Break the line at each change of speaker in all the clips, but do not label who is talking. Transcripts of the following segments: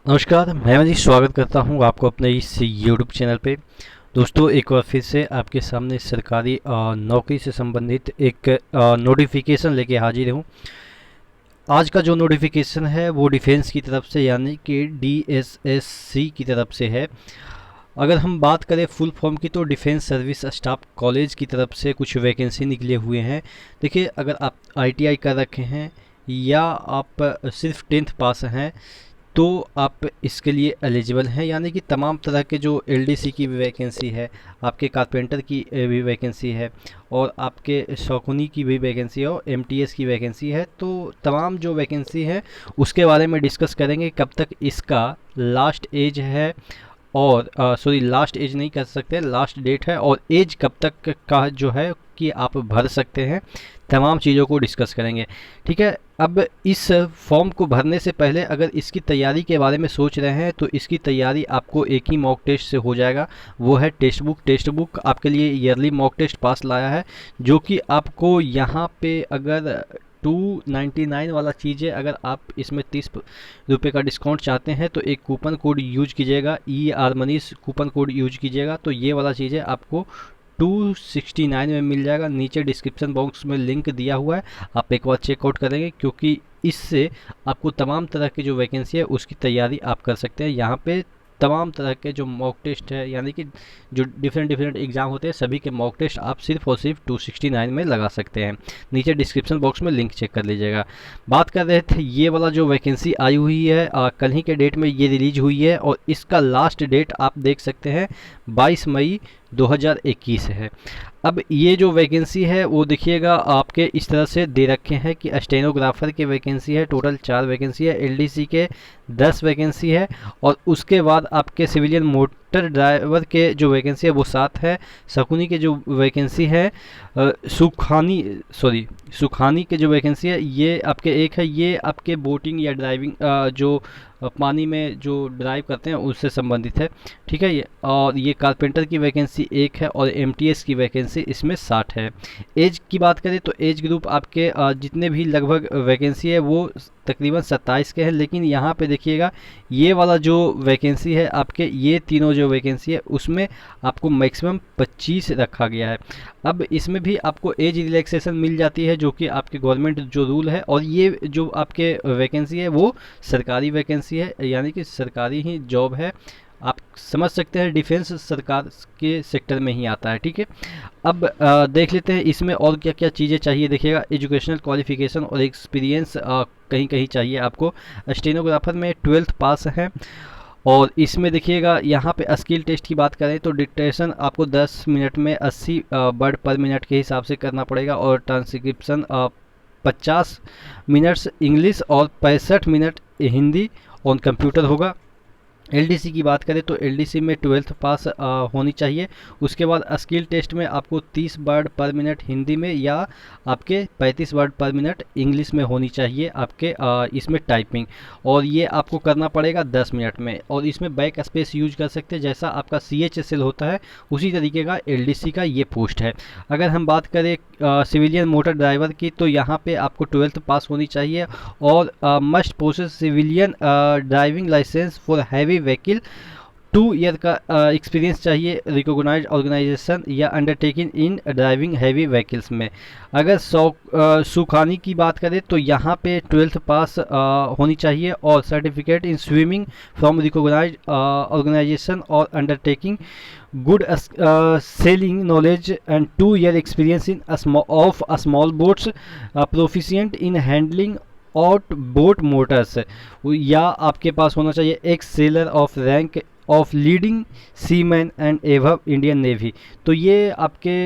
नमस्कार, मैं मनीष स्वागत करता हूं आपको अपने इस यूट्यूब चैनल पे। दोस्तों, एक बार फिर से आपके सामने सरकारी नौकरी से संबंधित एक नोटिफिकेशन लेके हाजिर हूं। आज का जो नोटिफिकेशन है वो डिफेंस की तरफ से यानी कि डीएसएससी की तरफ से है। अगर हम बात करें फुल फॉर्म की तो डिफेंस सर्विस स्टाफ कॉलेज की तरफ से कुछ वैकेंसी निकले हुए हैं। देखिए, अगर आप आईटीआई कर रखे हैं या आप सिर्फ 10th पास हैं तो आप इसके लिए एलिजिबल हैं, यानी कि तमाम तरह के जो एलडीसी की भी वैकेंसी है, आपके कारपेंटर की भी वैकेंसी है और आपके शौकुनी की भी वैकेंसी है और एमटीएस की वैकेंसी है। तो तमाम जो वैकेंसी है उसके बारे में डिस्कस करेंगे, कब तक इसका लास्ट एज है और सॉरी लास्ट एज नहीं कर सकते, लास्ट डेट है और एज कब तक का जो है कि आप भर सकते हैं। तमाम चीज़ों को डिस्कस करेंगे, ठीक है। अब इस फॉर्म को भरने से पहले अगर इसकी तैयारी के बारे में सोच रहे हैं तो इसकी तैयारी आपको एक ही मॉक टेस्ट से हो जाएगा, वो है टेक्स्ट बुक। टेक्स्ट बुक आपके लिए ईयरली मॉक टेस्ट पास लाया है, जो कि आपको यहाँ पे अगर 299 वाला चीज़ है, अगर आप इसमें 30 रुपये का डिस्काउंट चाहते हैं तो एक कूपन कोड यूज कीजिएगा, ER Manish coupon code use कीजिएगा, तो ये वाला चीज़ है आपको 269 में मिल जाएगा। नीचे डिस्क्रिप्शन बॉक्स में लिंक दिया हुआ है, आप एक बार चेकआउट करेंगे, क्योंकि इससे आपको तमाम तरह की जो वैकेंसी है उसकी तैयारी आप कर सकते हैं। यहाँ पे तमाम तरह के जो मॉक टेस्ट है, यानी कि जो डिफरेंट एग्ज़ाम होते हैं, सभी के मॉक टेस्ट आप सिर्फ और सिर्फ 269 में लगा सकते हैं। नीचे डिस्क्रिप्शन बॉक्स में लिंक चेक कर लीजिएगा। बात कर रहे थे ये वाला जो वैकेंसी आई हुई है, कल ही के डेट में ये रिलीज हुई है और इसका लास्ट डेट आप देख सकते हैं 22 मई 2021 है। अब ये जो वैकेंसी है वो देखिएगा आपके इस तरह से दे रखे हैं कि स्टेनोग्राफर के वैकेंसी है, टोटल 4 वैकेंसी है, एलडीसी के 10 वैकेंसी है और उसके बाद आपके सिविलियन मोटर ड्राइवर के जो वैकेंसी है वो 7 है। शकुनी के जो वैकेंसी है सुखानी के जो वैकेंसी है ये आपके एक है, ये आपके बोटिंग या ड्राइविंग जो पानी में जो ड्राइव करते हैं उससे संबंधित है, ठीक है। ये और ये कारपेंटर की वैकेंसी एक है और एमटीएस की वैकेंसी इसमें 60 है। एज की बात करें तो एज ग्रुप आपके जितने भी लगभग वैकेंसी है वो तकरीबन 27 के हैं, लेकिन यहाँ पे देखिएगा ये वाला जो वैकेंसी है आपके, ये तीनों जो वैकेंसी है उसमें आपको मैक्सिमम 25 रखा गया है। अब इसमें भी आपको एज रिलैक्सेशन मिल जाती है, जो कि आपके गवर्नमेंट जो रूल है, और ये जो आपके वैकेंसी है वो सरकारी वैकेंसी है, यानी कि सरकारी ही जॉब है। आप समझ सकते हैं डिफेंस सरकार के सेक्टर में ही आता है, ठीक है। अब देख लेते हैं इसमें और क्या क्या चीज़ें चाहिए। देखिएगा, एजुकेशनल क्वालिफिकेशन और एक्सपीरियंस कहीं कहीं चाहिए आपको। स्टेनोग्राफर में 12th पास है और इसमें देखिएगा यहाँ पे स्किल टेस्ट की बात करें तो डिक्टेशन आपको 10 मिनट में 80 वर्ड पर मिनट के हिसाब से करना पड़ेगा और ट्रांसक्रिप्शन 50 मिनट्स इंग्लिश और 65 मिनट हिंदी ऑन कंप्यूटर होगा। एलडीसी की बात करें तो एलडीसी में 12th पास होनी चाहिए। उसके बाद स्किल टेस्ट में आपको 30 वर्ड पर मिनट हिंदी में या आपके 35 वर्ड पर मिनट इंग्लिश में होनी चाहिए आपके इसमें टाइपिंग, और ये आपको करना पड़ेगा 10 मिनट में। और इसमें बैक स्पेस यूज कर सकते हैं, जैसा आपका CHSL होता है उसी तरीके का एलडीसी का ये पोस्ट है। अगर हम बात करें सिविलियन मोटर ड्राइवर की तो यहाँ पे आपको 12th पास होनी चाहिए और must possess civilian driving licence for heavy vehicle, 2 year का एक्सपीरियंस चाहिए रिकॉग्नाइज्ड ऑर्गेनाइजेशन या undertaking in driving heavy vehicles में। अगर सुखानी की बात करें तो यहाँ पे 12th पास होनी चाहिए और certificate in swimming from recognised organisation और undertaking good sailing knowledge and 2 year experience in of small boats, proficient in handling out boat motors, या आपके पास होना चाहिए ex sailor of rank of leading seaman and above Indian Navy. तो ये आपके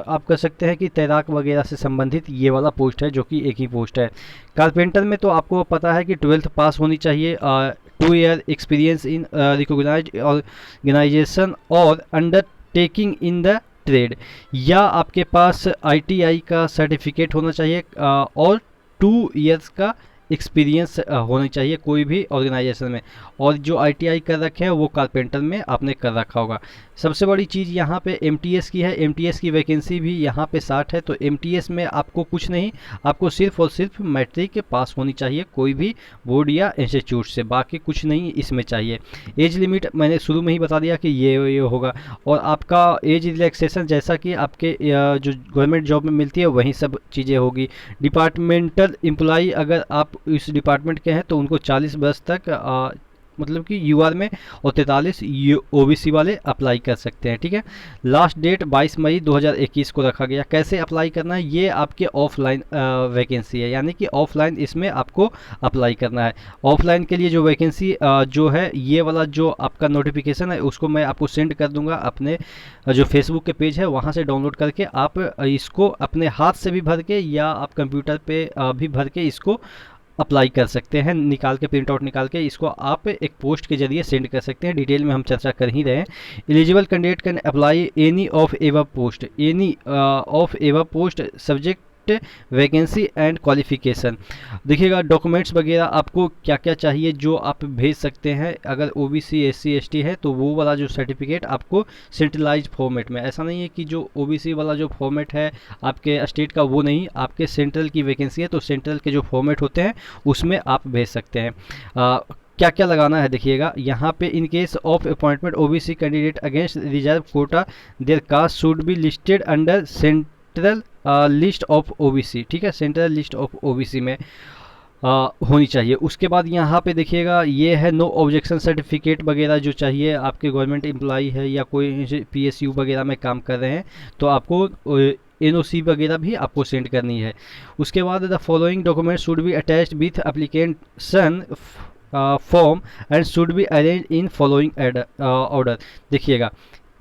आप कह सकते हैं कि तैराक वगैरह से संबंधित ये वाला पोस्ट है, जो कि एक ही पोस्ट है। कारपेंटर में तो आपको पता है कि 12th पास होनी चाहिए, 2 year experience in recognised organisation और अंडरटेकिंग इन द ट्रेड, या आपके पास ITI का सर्टिफिकेट होना चाहिए और 2 ईयर्स का एक्सपीरियंस होना चाहिए कोई भी ऑर्गेनाइजेशन में, और जो आईटीआई कर रखे हैं वो कारपेंटर में आपने कर रखा होगा। सबसे बड़ी चीज़ यहाँ पे एमटीएस की है, एमटीएस की वैकेंसी भी यहाँ पे 60 है। तो एमटीएस में आपको कुछ नहीं, आपको सिर्फ और सिर्फ मैट्रिक के पास होनी चाहिए कोई भी बोर्ड या इंस्टीट्यूट से, बाकी कुछ नहीं इसमें चाहिए। एज लिमिट मैंने शुरू में ही बता दिया कि ये होगा, और आपका एज रिलैक्सेशन जैसा कि आपके जो गवर्नमेंट जॉब में मिलती है वही सब चीज़ें होगी। डिपार्टमेंटल एम्प्लॉई अगर आप इस डिपार्टमेंट के हैं तो उनको 40 वर्ष तक मतलब कि यूआर में, और 43 ओबीसी वाले अप्लाई कर सकते हैं। ठीक है, लास्ट डेट 22 मई 2021 को रखा गया। कैसे अप्लाई करना है, ये आपके ऑफलाइन वैकेंसी है, यानी कि ऑफलाइन इसमें आपको अप्लाई करना है। ऑफलाइन के लिए जो वैकेंसी जो है, ये वाला जो आपका नोटिफिकेशन है उसको मैं आपको सेंड कर दूंगा अपने जो फेसबुक के पेज है वहाँ से डाउनलोड करके आप इसको अपने हाथ से भी भर के या आप कंप्यूटर पे भी भर के इसको अप्लाई कर सकते हैं। निकाल के प्रिंट आउट निकाल के इसको आप एक पोस्ट के जरिए सेंड कर सकते हैं। डिटेल में हम चर्चा कर ही रहे हैं। Eligible candidate can apply any of ever post, any of ever post subject vacancy and qualification. देखिएगा डॉक्यूमेंट्स वगैरह आपको क्या क्या चाहिए जो आप भेज सकते हैं। अगर ओबीसी एससी एसटी है तो वो वाला जो सर्टिफिकेट आपको सेंट्रलाइज फॉर्मेट में, ऐसा नहीं है कि जो ओबीसी वाला जो फॉर्मेट है आपके स्टेट का वो नहीं, आपके सेंट्रल की वैकेंसी है तो सेंट्रल के जो फॉर्मेट होते हैं उसमें आप भेज सकते हैं। क्या क्या लगाना है देखिएगा यहाँ पे, in case of appointment OBC candidate against reserve quota their caste should be listed under central list of OBC. ठीक है, सेंट्रल लिस्ट ऑफ ओबीसी में होनी चाहिए। उसके बाद यहाँ पे देखिएगा ये है नो ऑब्जेक्शन सर्टिफिकेट वगैरह जो चाहिए, आपके गवर्नमेंट एम्प्लॉई है या कोई पीएसयू वगैरह में काम कर रहे हैं तो आपको एनओसी वगैरह भी आपको सेंड करनी है। उसके बाद the following document should be attached with application form and should be arrange in following order. देखिएगा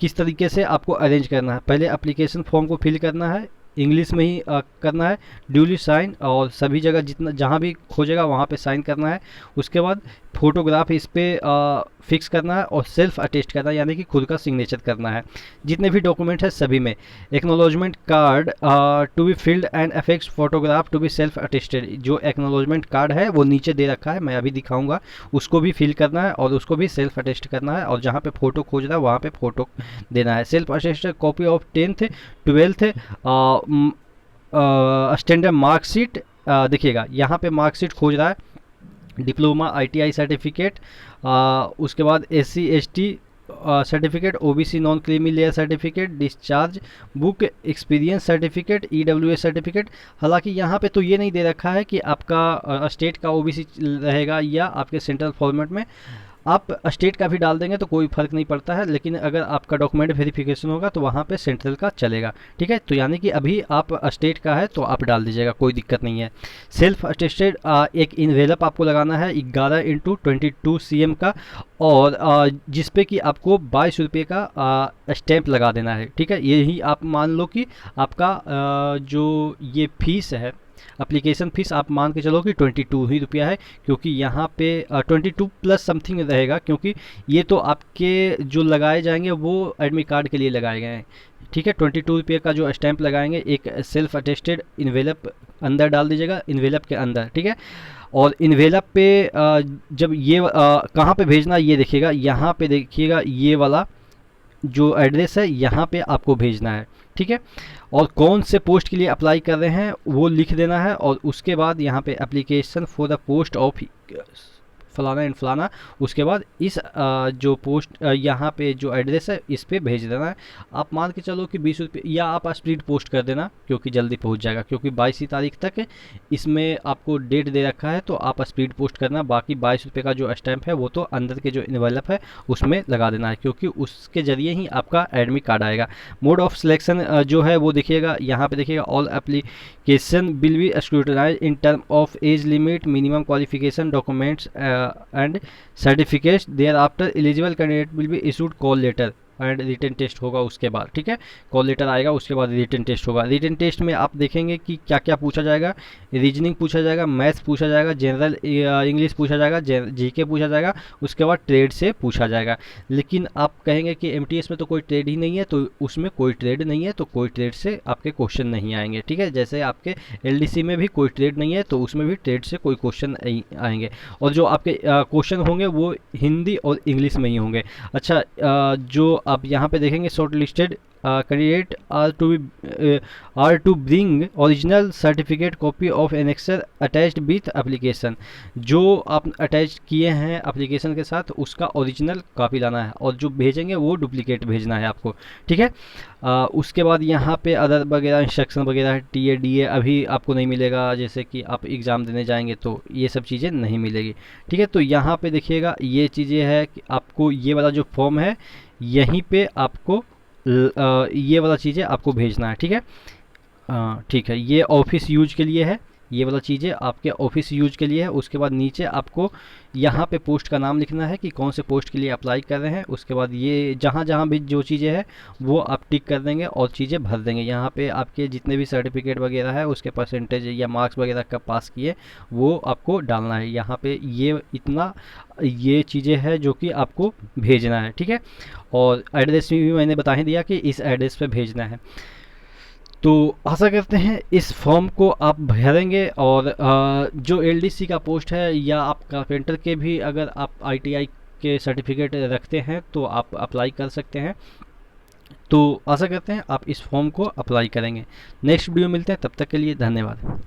किस तरीके से आपको अरेंज करना है। पहले एप्लीकेशन फॉर्म को फिल करना है, इंग्लिश में ही करना है, ड्यूली साइन, और सभी जगह जितना जहाँ भी खोजेगा वहाँ पे साइन करना है। उसके बाद फोटोग्राफ इस पर फिक्स करना है और सेल्फ अटेस्ट करना है, यानी कि खुद का सिग्नेचर करना है। जितने भी डॉक्यूमेंट है सभी में acknowledgement card to be filled and affix photograph to be self attested. जो एक्नोलॉजमेंट कार्ड है वो नीचे दे रखा है, मैं अभी दिखाऊंगा, उसको भी फिल करना है और उसको भी सेल्फ अटेस्ट करना है, और जहाँ पे फोटो खोज रहा है वहाँ पे फोटो देना है। Self attested copy of 10th 12th standard marksheet. देखिएगा यहाँ पे मार्कशीट खोज रहा है, डिप्लोमा आईटीआई सर्टिफिकेट, उसके बाद SC ST certificate, OBC non creamy layer certificate, discharge book, experience certificate, EWS certificate. हालांकि यहाँ पे तो ये नहीं दे रखा है कि आपका स्टेट का ओबीसी रहेगा या आपके सेंट्रल फॉर्मेट में। आप स्टेट का भी डाल देंगे तो कोई फ़र्क नहीं पड़ता है, लेकिन अगर आपका डॉक्यूमेंट वेरिफिकेशन होगा तो वहाँ पे सेंट्रल का चलेगा। ठीक है, तो यानी कि अभी आप स्टेट का है तो आप डाल दीजिएगा, कोई दिक्कत नहीं है। सेल्फ अटेस्टेड एक इन्वेलप आपको लगाना है 11x22 cm का, और जिस पे कि आपको 22 रुपये का स्टैंप लगा देना है। ठीक है, यही आप मान लो कि आपका जो ये फीस है, एप्लीकेशन फ़ीस आप मान के चलो कि 22 ही रुपया है, क्योंकि यहाँ पे 22 प्लस समथिंग रहेगा, क्योंकि ये तो आपके जो लगाए जाएंगे वो एडमिट कार्ड के लिए लगाए गए हैं। ठीक है, 22 रुपये का जो स्टैंप लगाएंगे, एक सेल्फ अटेस्टेड इन्वेलप अंदर डाल दीजिएगा, इन्वेलप के अंदर। ठीक है, और इन्वेलप पे जब ये कहाँ पे भेजना ये देखिएगा, यहाँ पे देखिएगा ये वाला जो एड्रेस है यहाँ पे आपको भेजना है। ठीक है, और कौन से पोस्ट के लिए अप्लाई कर रहे हैं वो लिख देना है, और उसके बाद यहाँ पे application for the post of फलाना एंड फलाना, उसके बाद इस जो पोस्ट यहाँ पे जो एड्रेस है इस पे भेज देना है। आप मान के चलो कि 20 रुपये, या आप स्पीड पोस्ट कर देना क्योंकि जल्दी पहुँच जाएगा, क्योंकि 22 तारीख तक इसमें आपको डेट दे रखा है, तो आप स्पीड पोस्ट करना। बाकी 22 रुपये का जो स्टैंप है वो तो अंदर के जो इन्वेलप है उसमें लगा देना है, क्योंकि उसके ज़रिए ही आपका एडमिट कार्ड आएगा। मोड ऑफ सिलेक्शन जो है वो देखिएगा, यहाँ पे देखिएगा all application will be scrutinise in term of age limit, minimum qualification, documents and certificates. Thereafter eligible candidate will be issued call letter. And written test होगा उसके बाद, ठीक है। कॉल लेटर आएगा, उसके बाद रिटन टेस्ट होगा। Written test में आप देखेंगे कि क्या क्या पूछा जाएगा। रीजनिंग पूछा जाएगा, मैथ्स पूछा जाएगा, जनरल इंग्लिश पूछा जाएगा, जीके पूछा जाएगा, उसके बाद ट्रेड से पूछा जाएगा। लेकिन आप कहेंगे कि एमटीएस में तो कोई ट्रेड ही नहीं है, तो उसमें कोई ट्रेड नहीं है, तो कोई ट्रेड से आपके क्वेश्चन नहीं आएंगे, ठीक है। जैसे आपके एलडीसी में भी कोई ट्रेड नहीं है, तो उसमें भी ट्रेड से कोई क्वेश्चन नहीं आएंगे। और जो आपके क्वेश्चन होंगे वो हिंदी और इंग्लिश में ही होंगे। अच्छा, जो आप यहाँ पे देखेंगे short listed candidate are to bring original certificate copy of annexure attached with application. जो आप अटैच किए हैं एप्लीकेशन के साथ, उसका ओरिजिनल कॉपी लाना है, और जो भेजेंगे वो डुप्लीकेट भेजना है आपको, ठीक है। उसके बाद यहाँ पे अदर वगैरह इंस्ट्रक्शन वगैरह है, टीए डीए अभी आपको नहीं मिलेगा, जैसे कि आप एग्ज़ाम देने जाएंगे तो ये सब चीज़ें नहीं मिलेगी, ठीक है। तो यहाँ पे देखिएगा ये चीज़ें है कि आपको ये वाला जो फॉर्म है यहीं पे आपको ये वाला चीज़ें आपको भेजना है, ठीक है। ठीक है, ये ऑफिस यूज के लिए है, ये वाला चीज़ें आपके ऑफिस यूज के लिए है। उसके बाद नीचे आपको यहाँ पे पोस्ट का नाम लिखना है कि कौन से पोस्ट के लिए अप्लाई कर रहे हैं। उसके बाद ये जहाँ जहाँ भी जो चीज़ें हैं वो आप टिक कर देंगे और चीज़ें भर देंगे। यहाँ पे आपके जितने भी सर्टिफिकेट वगैरह है उसके परसेंटेज या मार्क्स वगैरह कब पास किए वो आपको डालना है। यहाँ पे ये इतना ये चीज़ें हैं जो कि आपको भेजना है, ठीक है। और एड्रेस भी मैंने बता ही दिया कि इस एड्रेस पे भेजना है। तो आशा करते हैं इस फॉर्म को आप भरेंगे, और जो एलडीसी का पोस्ट है या आप कारपेंटर के भी अगर आप आईटीआई के सर्टिफिकेट रखते हैं तो आप अप्लाई कर सकते हैं। तो आशा करते हैं आप इस फॉर्म को अप्लाई करेंगे। नेक्स्ट वीडियो मिलते हैं, तब तक के लिए धन्यवाद।